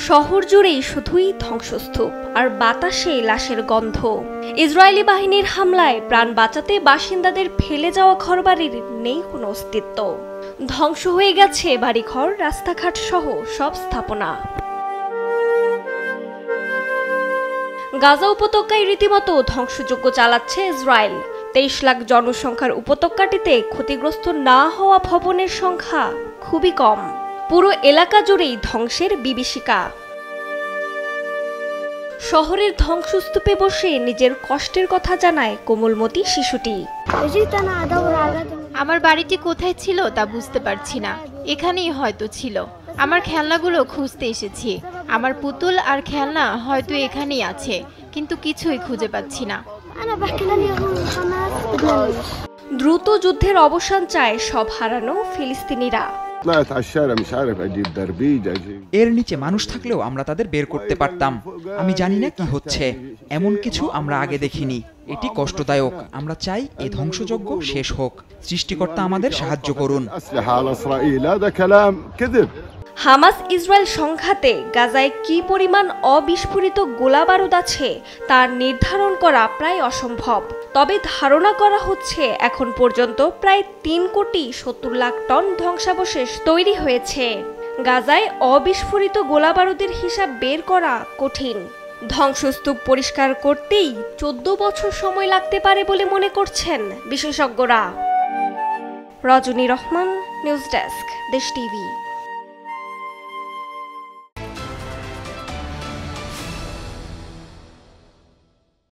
শহর জুড়েই শুধুই ধ্বংসস্তূপ আর বাতাসে লাশের গন্ধ। ইসরায়েলি বাহিনীর হামলায় প্রাণ বাঁচাতে বাসিন্দাদের ফেলে যাওয়া ঘরবাড়ির নেই কোনো অস্তিত্ব। ধ্বংস হয়ে গেছে বাড়িঘর, রাস্তাঘাট সহ সব স্থাপনা। গাজা উপত্যকায় রীতিমতো ধ্বংসযজ্ঞ চালাচ্ছে ইসরায়েল। 23 লাখ জনসংখ্যার উপত্যকাটিতে ক্ষতিগ্রস্ত না হওয়া ভবনের সংখ্যা খুবই কম। পুরো এলাকা জুড়েই ধ্বংসের বিভীষিকা। শহরের ধ্বংসস্তূপে বসে নিজের কষ্টের কথা জানায় কোমলমতি শিশুটি। আমার বাড়িটি কোথায় ছিল তা বুঝতে পারছি না, এখানেই হয়তো ছিল। আমার খেলনাগুলো খুঁজতে এসেছি। আমার পুতুল আর খেলনা হয়তো এখানেই আছে, কিন্তু কিছুই খুঁজে পাচ্ছি না। দ্রুত যুদ্ধের অবসান চায় সব হারানো ফিলিস্তিনিরা। এর নিচে মানুষ থাকলেও আমরা তাদের বের করতে পারতাম। আমি জানি না কি হচ্ছে, এমন কিছু আমরা আগে দেখিনি। এটি কষ্টদায়ক। আমরা চাই এই ধ্বংসযজ্ঞ শেষ হোক। সৃষ্টিকর্তা আমাদের সাহায্য করুন। হামাস ইসরায়েল সংঘাতে গাজায় কি পরিমাণ অবিস্ফোরিত গোলাবারুদ আছে তা নির্ধারণ করা প্রায় অসম্ভব। তবে ধারণা করা হচ্ছে এখন পর্যন্ত প্রায় 3,70,00,000 টন ধ্বংসাবশেষ তৈরি হয়েছে। গাজায় অবিস্ফোরিত গোলাবারুদের হিসাব বের করা কঠিন। ধ্বংসস্তূপ পরিষ্কার করতেই 14 বছর সময় লাগতে পারে বলে মনে করছেন বিশেষজ্ঞরা। রজনী রহমান, নিউজ ডেস্ক, দেশ টিভি।